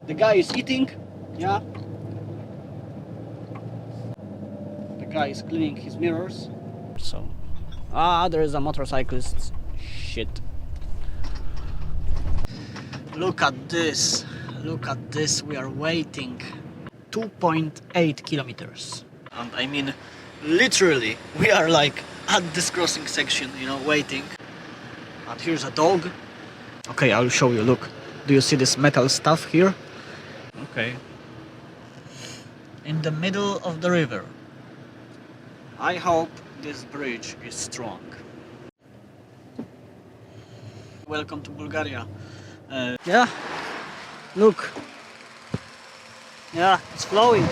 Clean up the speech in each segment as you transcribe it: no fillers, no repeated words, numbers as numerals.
The guy is eating, yeah. The guy is cleaning his mirrors. So, there is a motorcyclist. Shit. Look at this. Look at this. We are waiting 2.8 kilometers. And I mean, literally, we are like at this crossing section, you know, waiting. And here's a dog. Okay, I'll show you. Look, do you see this metal stuff here? Okay. In the middle of the river. I hope this bridge is strong. Welcome to Bulgaria. Yeah, look. Yeah, it's flowing.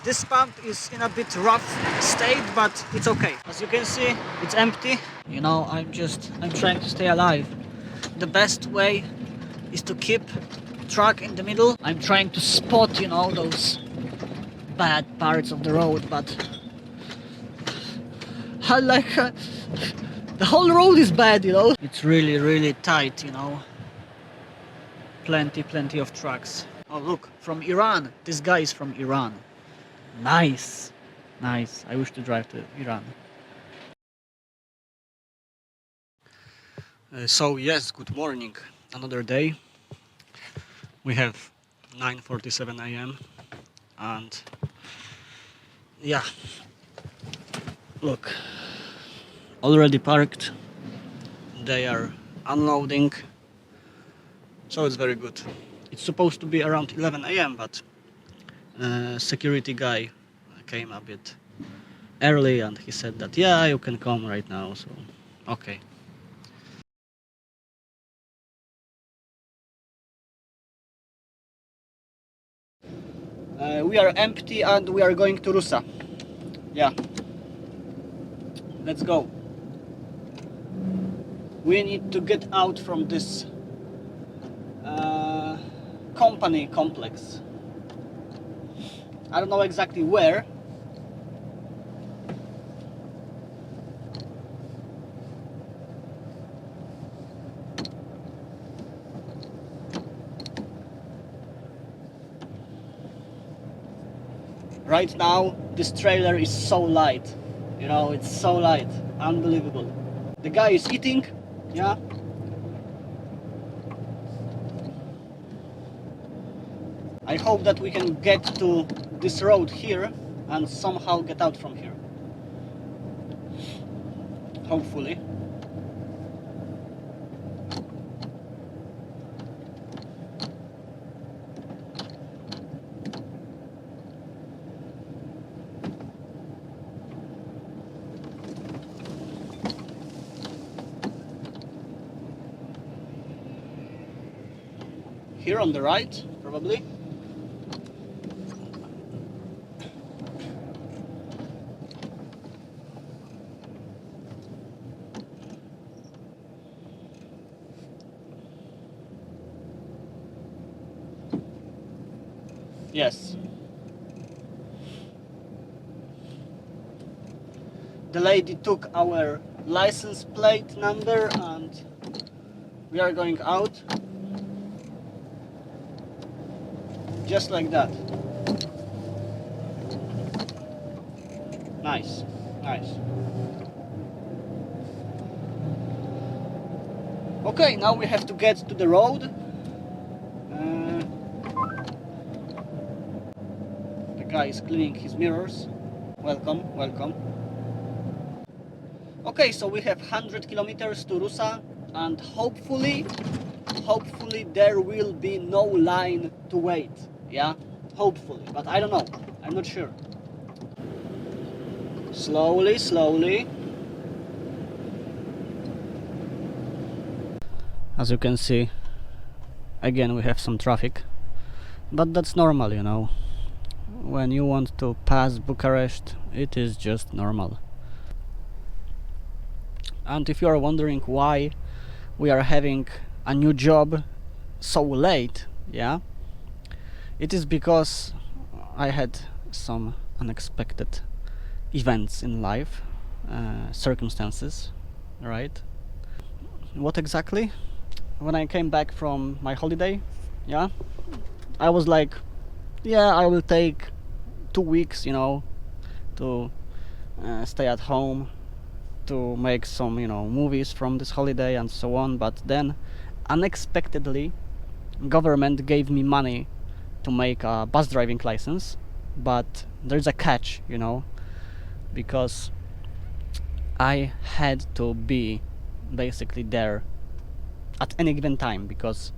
This pump is in a bit rough state, but it's okay. As you can see, it's empty. You know, I'm trying to stay alive. The best way is to keep truck in the middle. I'm trying to spot, you know, those bad parts of the road, but the whole road is bad, you know. It's really, really tight, you know. Plenty of trucks. Oh, look, from Iran. This guy is from Iran. Nice. Nice. I wish to drive to Iran. So yes, good morning. Another day. We have 9:47 a.m. and yeah, look, already parked. They are unloading, so it's very good. It's supposed to be around 11 a.m. but security guy came a bit early and he said that yeah, you can come right now, so okay. We are empty and we are going to Rusa. Yeah. Let's go. We need to get out from this company complex. I don't know exactly where. Right now, this trailer is so light. You know, it's so light. Unbelievable. The guy is eating, yeah. I hope that we can get to this road here and somehow get out from here. Hopefully. Here on the right, probably. Yes. The lady took our license plate number and we are going out. Just like that. Nice, nice. Okay, now we have to get to the road. The guy is cleaning his mirrors. Welcome, welcome. Okay, so we have 100 kilometers to Rusa and hopefully there will be no line to wait. Yeah, hopefully, but I don't know. I'm not sure. Slowly, slowly. As you can see, again we have some traffic, but that's normal, you know. When you want to pass Bucharest, it is just normal. And if you are wondering why we are having a new job so late, yeah, it is because I had some unexpected events in life, circumstances, right? What exactly? When I came back from my holiday Yeah, I was like, yeah, I will take 2 weeks, to stay at home, to make some, movies from this holiday and so on. But then, unexpectedly, government gave me money to make a bus driving license. But there's a catch, because I had to be basically there at any given time, because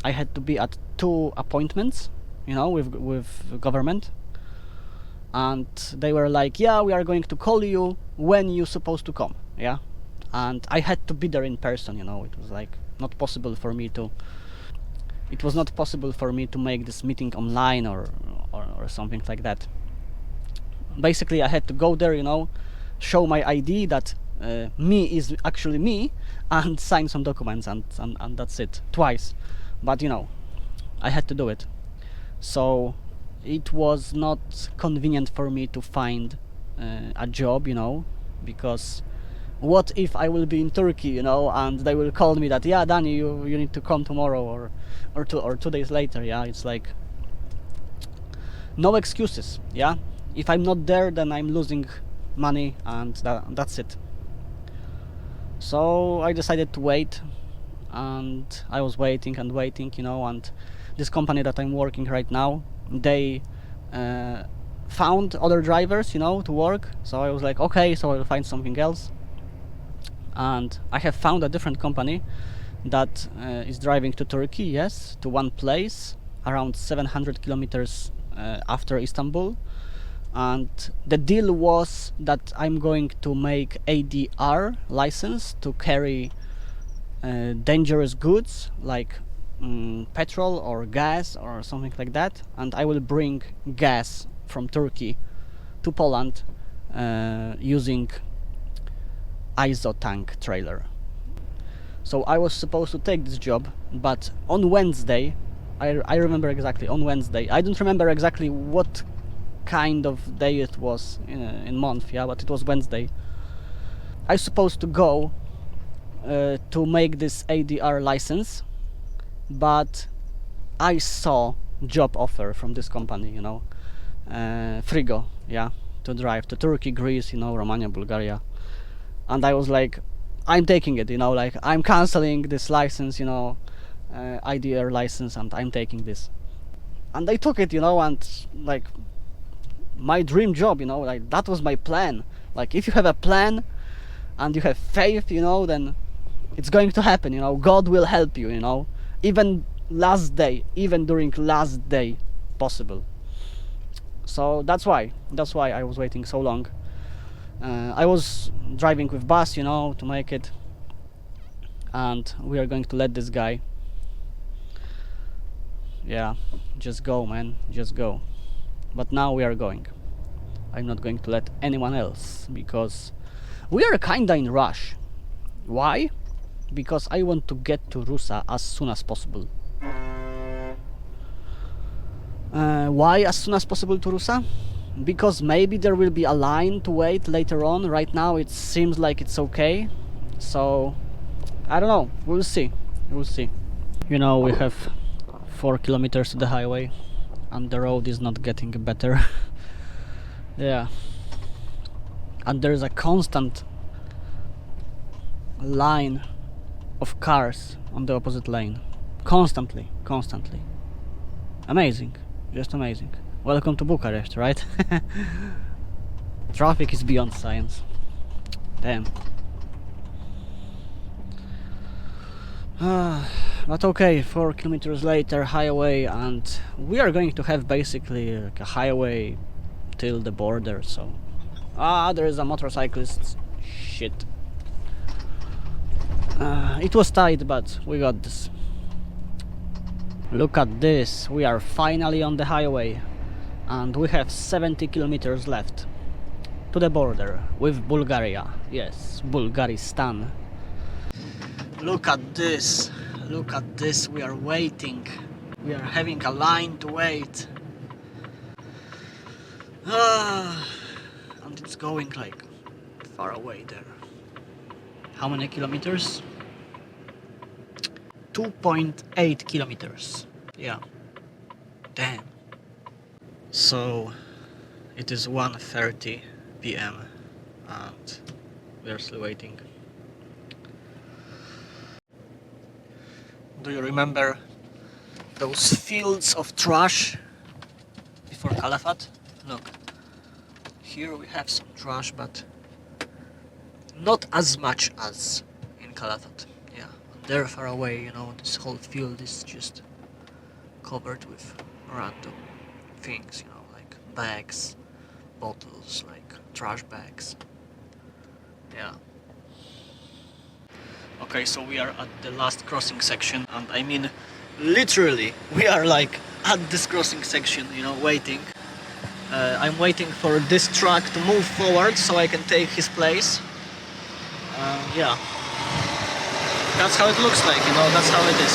I had to be at 2 appointments, with government, and they were like, yeah, we are going to call you when you're supposed to come, yeah, and I had to be there in person. It was like not possible for me to. It was not possible for me to make this meeting online or something like that. Basically, I had to go there, show my ID that me is actually me, and sign some documents, and that's it, twice. But I had to do it. So it was not convenient for me to find a job, because what if I will be in Turkey, and they will call me that, yeah, Danny, you need to come tomorrow or 2 days later. Yeah, it's like no excuses. Yeah, if I'm not there, then I'm losing money, and that's it. So I decided to wait, and I was waiting and waiting, and this company that I'm working right now, they found other drivers, to work. So I was like, okay, so I'll find something else. And I have found a different company that is driving to Turkey, yes, to one place around 700 kilometers after Istanbul. And the deal was that I'm going to make ADR license to carry dangerous goods like petrol or gas or something like that, and I will bring gas from Turkey to Poland using ISO tank trailer. So I was supposed to take this job, but on Wednesday, I remember exactly, on Wednesday, I don't remember exactly what kind of day it was in month, yeah, but it was Wednesday. I was supposed to go to make this ADR license, but I saw job offer from this company, Frigo, yeah, to drive to Turkey, Greece, Romania, Bulgaria, and I was like, I'm taking it, like I'm canceling this license, IDR license, and I'm taking this. And I took it, and like my dream job, like that was my plan. Like if you have a plan and you have faith, then it's going to happen, God will help you, even during last day possible. So that's why I was waiting so long. I was driving with bus, to make it, and we are going to let this guy, yeah, just go, man, just go. But now we are going. I'm not going to let anyone else, because we are kinda in rush. Why? Because I want to get to Rusa as soon as possible. Why as soon as possible to Rusa? Because maybe there will be a line to wait later on. Right now it seems like it's okay. So I don't know. We'll see. We'll see. We have 4 kilometers to the highway, and the road is not getting better. Yeah. And there's a constant line of cars on the opposite lane. Constantly. Amazing. Just amazing. Welcome to Bucharest, right? Traffic is beyond science. Damn. But okay, 4 kilometers later, highway, and we are going to have basically like a highway till the border. So there is a motorcyclist. Shit. It was tight, but we got this. Look at this, we are finally on the highway, and we have 70 kilometers left to the border with Bulgaria. Yes, Bulgaristan. Look at this, we are waiting. We are having a line to wait. And it's going like far away there. How many kilometers? 2.8 kilometers. Yeah. Damn. So it is 1:30 p.m. and we are still waiting. Do you remember those fields of trash before Caliphate? Look, here we have some trash, but not as much as in Caliphate. Yeah, there far away, you know, this whole field is just covered with random things, you know, like bags, bottles, like trash bags. Yeah. Okay, so we are at the last crossing section, and I mean literally we are like at this crossing section, you know, waiting. I'm waiting for this truck to move forward so I can take his place. Yeah, that's how it looks like, you know, that's how it is.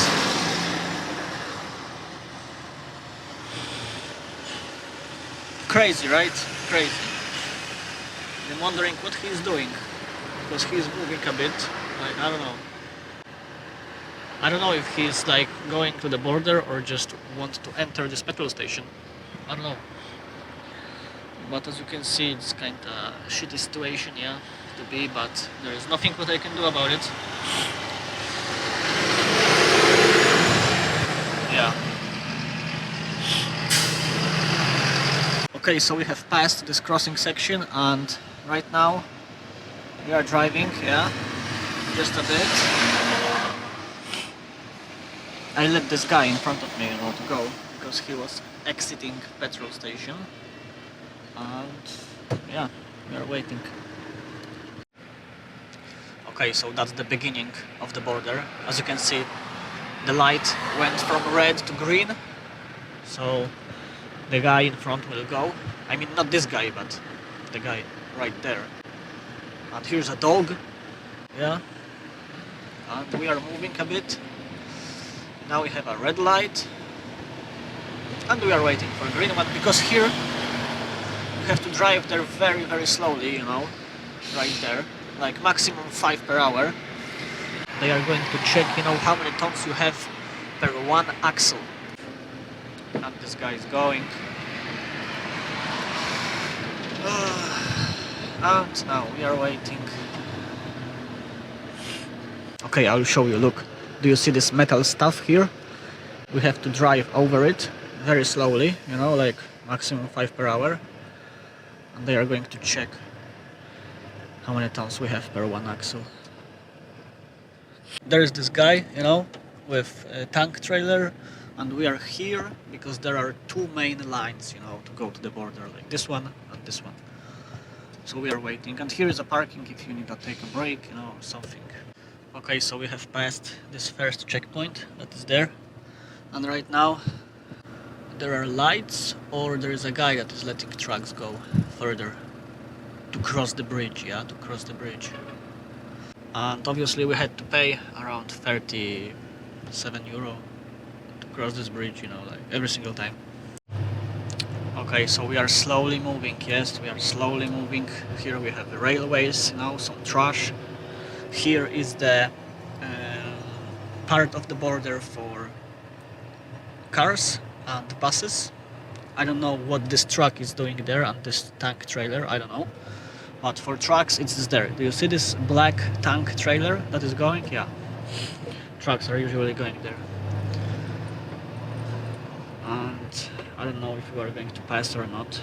Crazy, right? Crazy. I'm wondering what he's doing, because he's moving a bit, like, I don't know. I don't know if he's like going to the border or just wants to enter this petrol station. I don't know. But as you can see, it's kind of a shitty situation, yeah, to be, but there is nothing what I can do about it. Yeah. Okay, so we have passed this crossing section, and right now we are driving, yeah, just a bit. I let this guy in front of me, you know, to go, because he was exiting petrol station. And yeah, we are waiting. Okay, so that's the beginning of the border. As you can see, the light went from red to green, so the guy in front will go. I mean, not this guy, but the guy right there. And here's a dog, yeah, and we are moving a bit. Now we have a red light, and we are waiting for a green one, because here you have to drive there very, very slowly, you know, right there, like maximum 5 per hour. They are going to check, you know, how many tons you have per one axle. And this guy is going. And now we are waiting. Okay, I'll show you, look. Do you see this metal stuff here? We have to drive over it very slowly, you know, like maximum 5 per hour. And they are going to check how many tons we have per one axle. There is this guy, you know, with a tank trailer, and we are here because there are two main lines, you know, to go to the border, like this one and this one. So we are waiting, and here is a parking if you need to take a break, you know, or something. Okay, so we have passed this first checkpoint that is there, and right now there are lights, or there is a guy that is letting trucks go further to cross the bridge, yeah, to cross the bridge. And obviously we had to pay around 37 euro to cross this bridge, you know, like every single time. Okay, so we are slowly moving, yes, we are slowly moving. Here we have the railways, you know, some trash. Here is the part of the border for cars and buses. I don't know what this truck is doing there, and this tank trailer, I don't know. But for trucks, it's there. Do you see this black tank trailer that is going? Yeah. Trucks are usually going there. And I don't know if we are going to pass or not.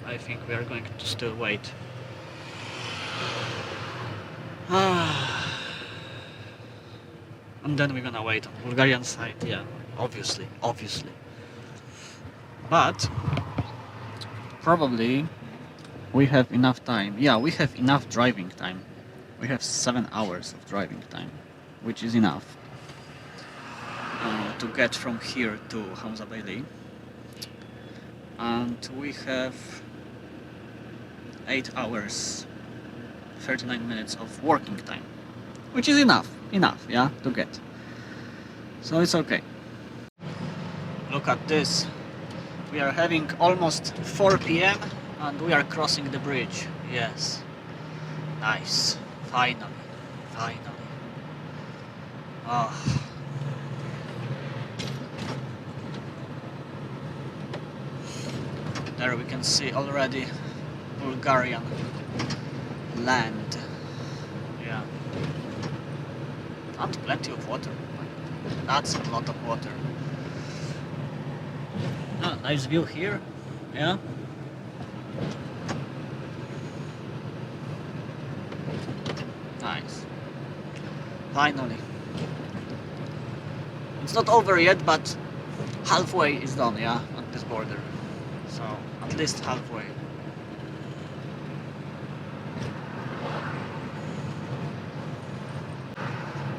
I think we are going to still wait. And then we're gonna wait on the Bulgarian side, yeah, obviously. But probably we have enough time. Yeah, we have enough driving time. We have 7 hours of driving time, which is enough to get from here to Hamzabeyli. And we have 8 hours 39 minutes of working time, which is enough, yeah, to get. So it's okay. Look at this. We are having almost 4 p.m. and we are crossing the bridge. Yes. Nice. Finally. There we can see already Bulgarian land. Yeah. And plenty of water. That's a lot of water. Ah, nice view here. Yeah. Nice. Finally. It's not over yet, but halfway is done, yeah, on this border. So, at least halfway.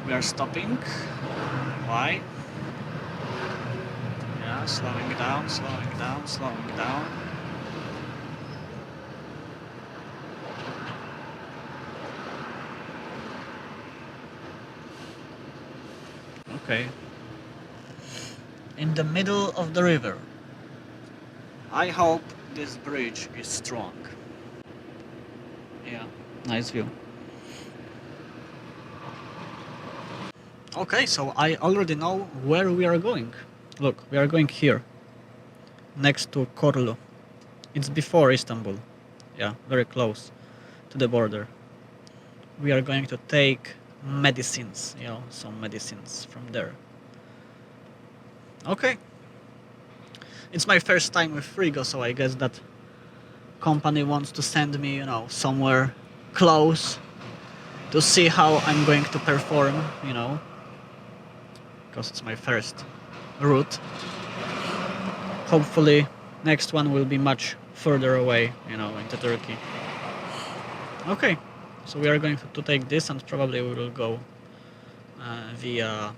We are stopping. Why? Yeah, slowing down, slowing down, slowing down. Okay. In the middle of the river. I hope this bridge is strong. Yeah, nice view. Okay, so I already know where we are going. Look, we are going here, next to Korlu. It's before Istanbul. Yeah, very close to the border. We are going to take medicines, you know, some medicines from there. Okay. It's my first time with Frigo, so I guess that company wants to send me, you know, somewhere close to see how I'm going to perform, you know, because it's my first route. Hopefully next one will be much further away, you know, into Turkey. Okay, so we are going to take this, and probably we will go via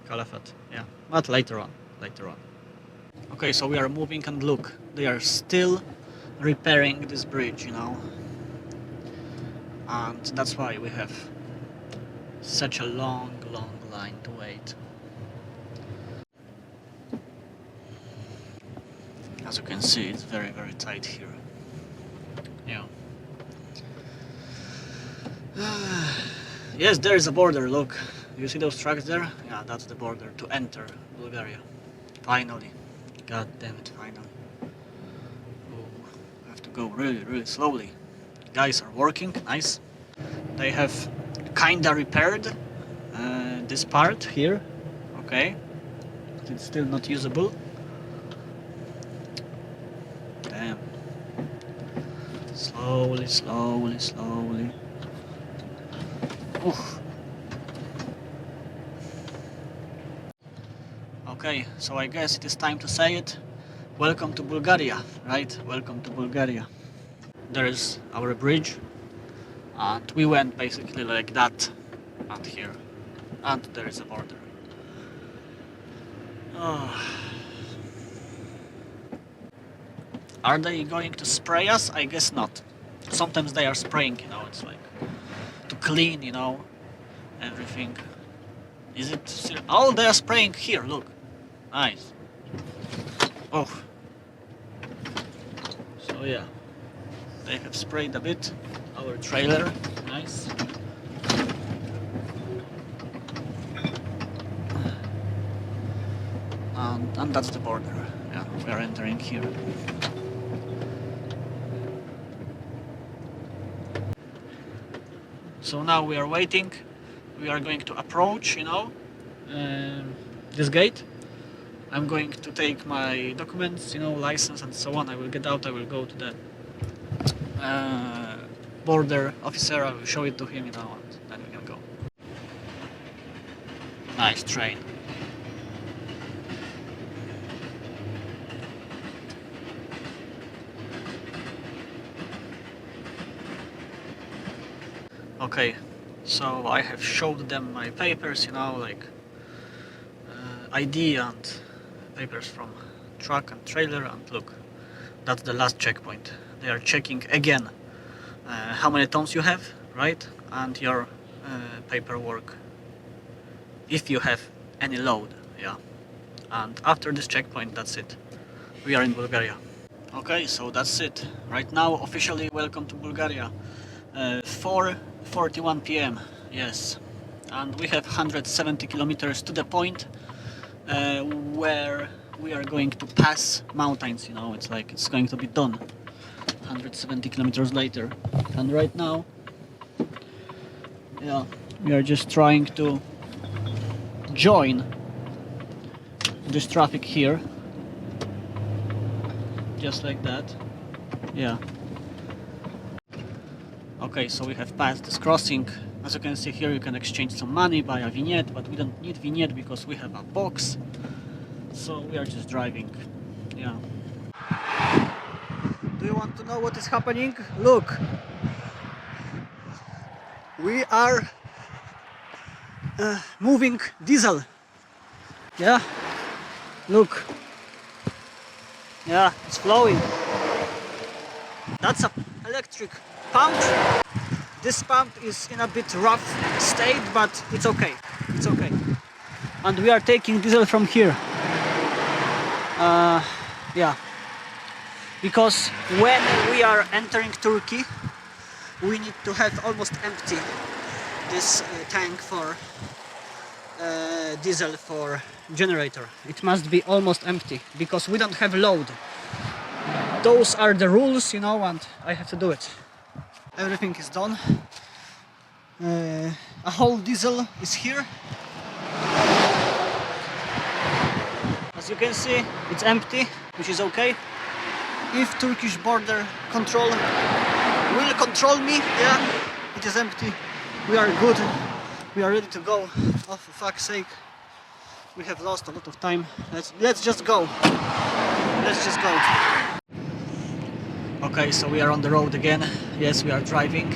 Caliphate, yeah, but later on. Okay, so we are moving, and look, they are still repairing this bridge, you know, and that's why we have such a long line to wait. As you can see, it's very tight here. Yeah. Yes, there is a border, look. You see those trucks there? Yeah, that's the border to enter Bulgaria. Finally. God damn it, finally. Oh, I have to go really slowly. Guys are working, nice. They have kinda repaired this part here. Okay. But it's still not usable. Damn. Slowly. Oof. Okay, so I guess it is time to say it. Welcome to Bulgaria, right? Welcome to Bulgaria. There is our bridge, and we went basically like that, and here, and there is a border. Oh. Are they going to spray us? I guess not. Sometimes they are spraying, you know, it's like to clean, you know, everything. Is it still... Oh, they are spraying here, look. Nice. Oh. So yeah, they have sprayed a bit our trailer. Nice. And that's the border. Yeah, we are entering here. So now we are waiting. We are going to approach, you know, this gate. I'm going to take my documents, you know, license and so on. I will get out, I will go to the border officer, I will show it to him, you know, and then we can go. Nice train. Okay, so I have showed them my papers, you know, like ID and papers from truck and trailer, and look, that's the last checkpoint. They are checking again how many tons you have, right, and your paperwork, if you have any load, yeah. And after this checkpoint, that's it. We are in Bulgaria. Okay, so that's it. Right now, officially welcome to Bulgaria. 4:41 p.m. Yes, and we have 170 kilometers to the point where we are going to pass mountains, you know, it's like it's going to be done 170 kilometers later. And right now, yeah, we are just trying to join this traffic here, just like that. Yeah. Okay, so we have passed this crossing. As you can see here, you can exchange some money by a vignette, but we don't need vignette because we have a box. So we are just driving. Yeah. Do you want to know what is happening? Look! We are moving diesel. Yeah. Look. Yeah, it's flowing. That's a electric pump. This pump is in a bit rough state, but it's okay. It's okay. And we are taking diesel from here. Yeah. Because when we are entering Turkey, we need to have almost empty this tank for diesel for generator. It must be almost empty because we don't have load. Those are the rules, you know, and I have to do it. Everything is done. A whole diesel is here. As you can see, it's empty, which is okay. If Turkish border control will control me, yeah, it is empty. We are good. We are ready to go. Oh, for fuck's sake. We have lost a lot of time. Let's just go. Let's just go. Okay, so we are on the road again. Yes, we are driving.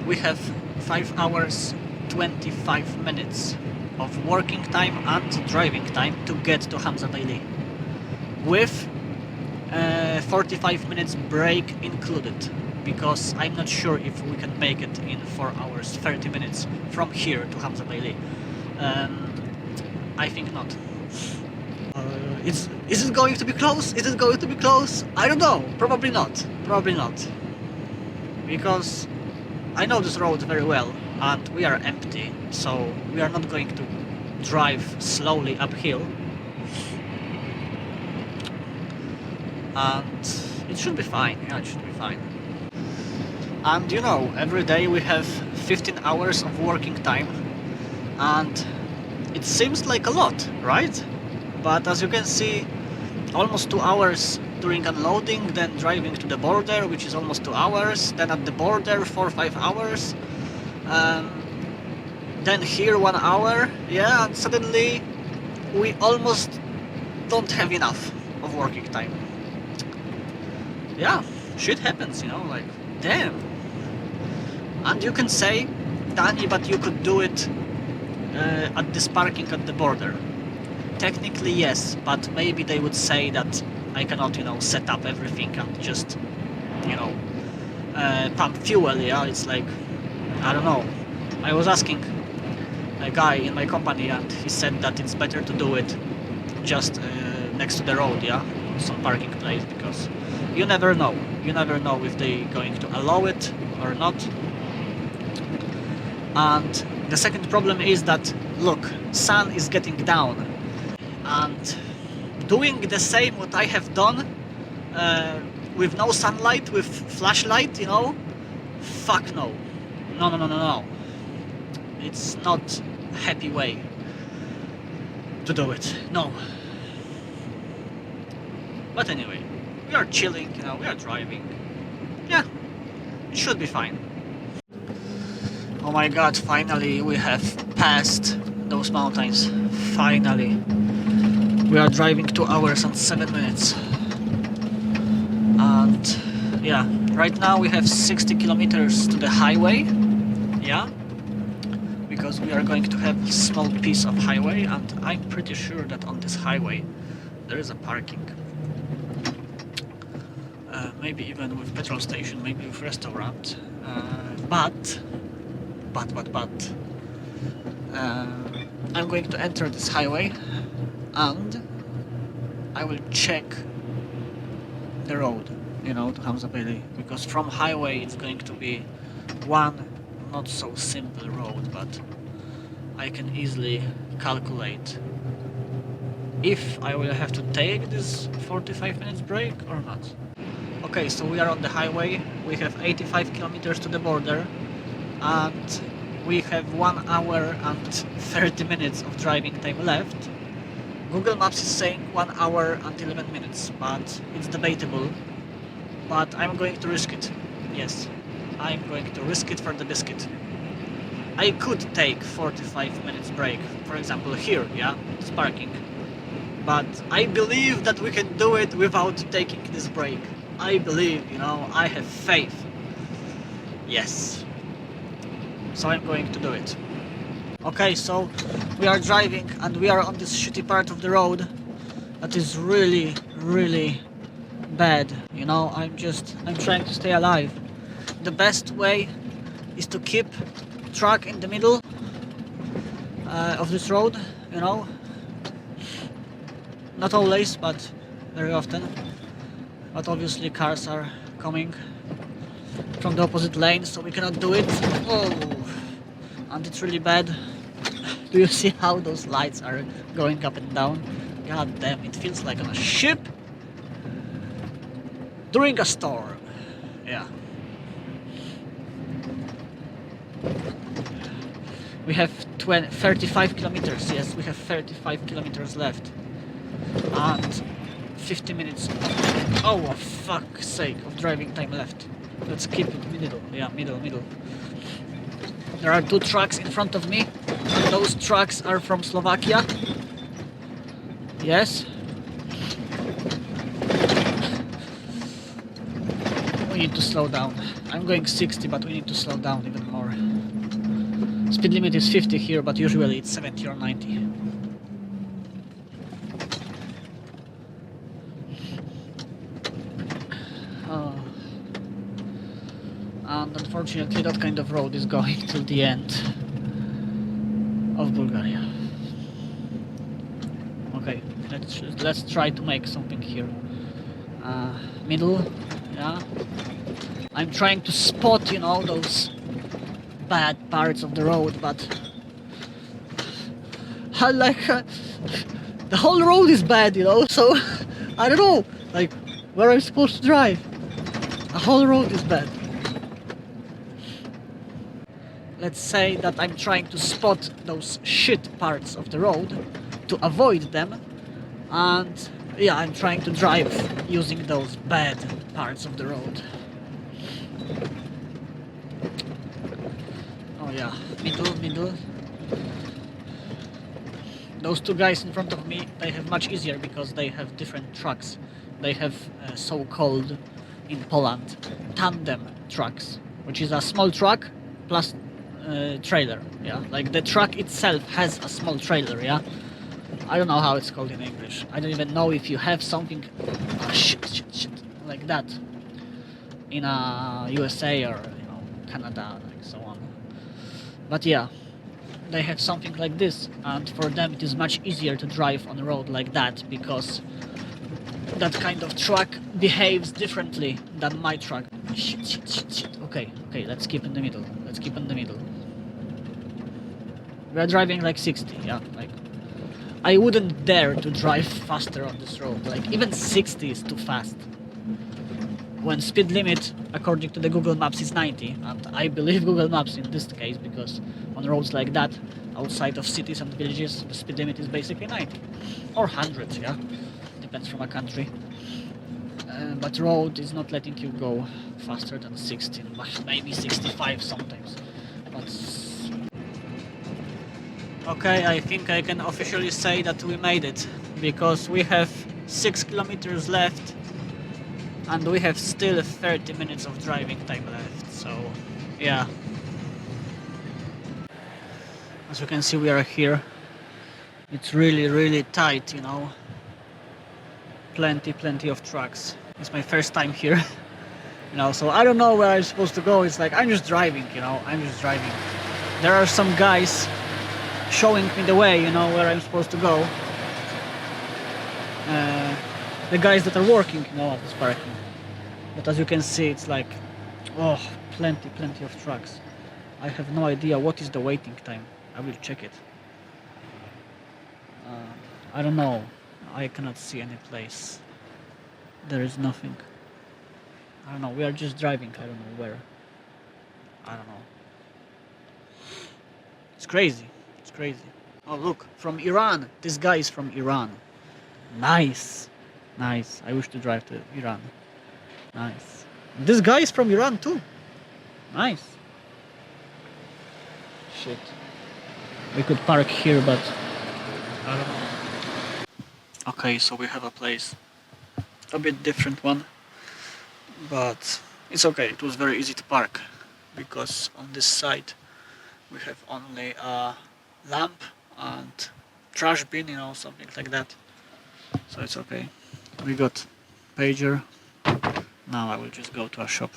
We have 5 hours 25 minutes of working time and driving time to get to Hamzabeyli, with 45 minutes break included, because I'm not sure if we can make it in 4 hours 30 minutes from here to Hamzabeyli. I think not. Is it going to be close? Is it going to be close? I don't know. Probably not. Probably not. Because I know this road very well and we are empty, so we are not going to drive slowly uphill. And it should be fine. Yeah, it should be fine. And you know, every day we have 15 hours of working time, and it seems like a lot, right? But as you can see, almost 2 hours during unloading, then driving to the border, which is almost 2 hours, then at the border 4 or 5 hours, then here 1 hour, yeah, and suddenly we almost don't have enough of working time. Yeah, shit happens, you know, like, damn. And you can say, Danny, but you could do it at this parking at the border. Technically yes, but maybe they would say that I cannot, you know, set up everything and just, you know, pump fuel, yeah, it's like, I don't know. I was asking a guy in my company and he said that it's better to do it just next to the road, yeah, some parking place, because you never know if they're going to allow it or not. And the second problem is that, look, sun is getting down, and doing the same what I have done with no sunlight, with flashlight, you know, fuck no. No. It's not a happy way to do it, no. But anyway, we are chilling, you know, we are driving. Yeah, it should be fine. Oh my god, finally we have passed those mountains. Finally. We are driving 2 hours and 7 minutes. And yeah, right now we have 60 kilometers to the highway. Yeah. Because we are going to have a small piece of highway, and I'm pretty sure that on this highway there is a parking. Maybe even with petrol station, maybe with restaurant. But I'm going to enter this highway and I will check the road, you know, to Hamzabeyli, because from highway it's going to be one not so simple road, but I can easily calculate if I will have to take this 45 minutes break or not. Okay, so we are on the highway, we have 85 kilometers to the border, and we have 1 hour and 30 minutes of driving time left. Google Maps is saying 1 hour and 11 minutes, but it's debatable. But I'm going to risk it. Yes, I'm going to risk it for the biscuit. I could take 45 minutes break, for example here, yeah, it's parking. But I believe that we can do it without taking this break. I believe, you know, I have faith. Yes. So I'm going to do it. Okay, so we are driving and we are on this shitty part of the road that is really, really bad. You know, I'm trying to stay alive. The best way is to keep truck in the middle of this road, you know. Not always, but very often. But obviously cars are coming from the opposite lane, so we cannot do it. Oh, and it's really bad. Do you see how those lights are going up and down? God damn, it feels like on a ship during a storm. Yeah. We have 35 kilometers. Yes, we have 35 kilometers left. And 50 minutes. Oh, for fuck's sake, of driving time left. Let's keep it middle. Yeah, middle. There are 2 trucks in front of me. Those trucks are from Slovakia. Yes. We need to slow down. I'm going 60, but we need to slow down even more. Speed limit is 50 here, but usually it's 70 or 90. And unfortunately that kind of road is going till the end of Bulgaria. Okay, let's try to make something here. Middle, yeah. I'm trying to spot, you know, those bad parts of the road, but the whole road is bad, you know, so I don't know, like, where I'm supposed to drive. The whole road is bad. Let's say that I'm trying to spot those shit parts of the road to avoid them, and yeah, I'm trying to drive using those bad parts of the road. Oh yeah, middle. Those 2 guys in front of me, they have much easier because they have different trucks. They have so-called, in Poland, tandem trucks, which is a small truck plus trailer, yeah, like the truck itself has a small trailer, yeah. I don't know how it's called in English. I don't even know if you have something shit like that in USA or, you know, Canada, like so on. But yeah, they have something like this, and for them it is much easier to drive on a road like that because that kind of truck behaves differently than my truck. Shit. Okay, let's keep in the middle. We are driving like 60, yeah, like I wouldn't dare to drive faster on this road, like even 60 is too fast. When speed limit, according to the Google Maps, is 90, and I believe Google Maps in this case, because on roads like that, outside of cities and villages, the speed limit is basically 90. Or 100, yeah, depends from a country. But road is not letting you go faster than 60, maybe 65 sometimes. But okay, I think I can officially say that we made it, because we have 6 kilometers left and we have still 30 minutes of driving time left, so yeah. As you can see, we are here. It's really tight, you know. Plenty of trucks. It's my first time here, you know, so I don't know where I'm supposed to go. It's like I'm just driving, you know, There are some guys showing me the way, you know, where I'm supposed to go. The guys that are working, you know, at this parking. But as you can see, it's like, oh, plenty of trucks. I have no idea what is the waiting time. I will check it. I don't know. I cannot see any place. There is nothing. I don't know, we are just driving, I don't know where. I don't know. It's crazy. It's crazy. Oh look, from Iran. This guy is from Iran. Nice. Nice. I wish to drive to Iran. Nice. This guy is from Iran too. Nice. Shit. We could park here, but I don't know. Okay, so we have a place. A bit different one. But it's okay. It was very easy to park. Because on this side we have only a lamp and trash bin, you know, something like that. So it's okay. We got pager. Now I will just go to a shop.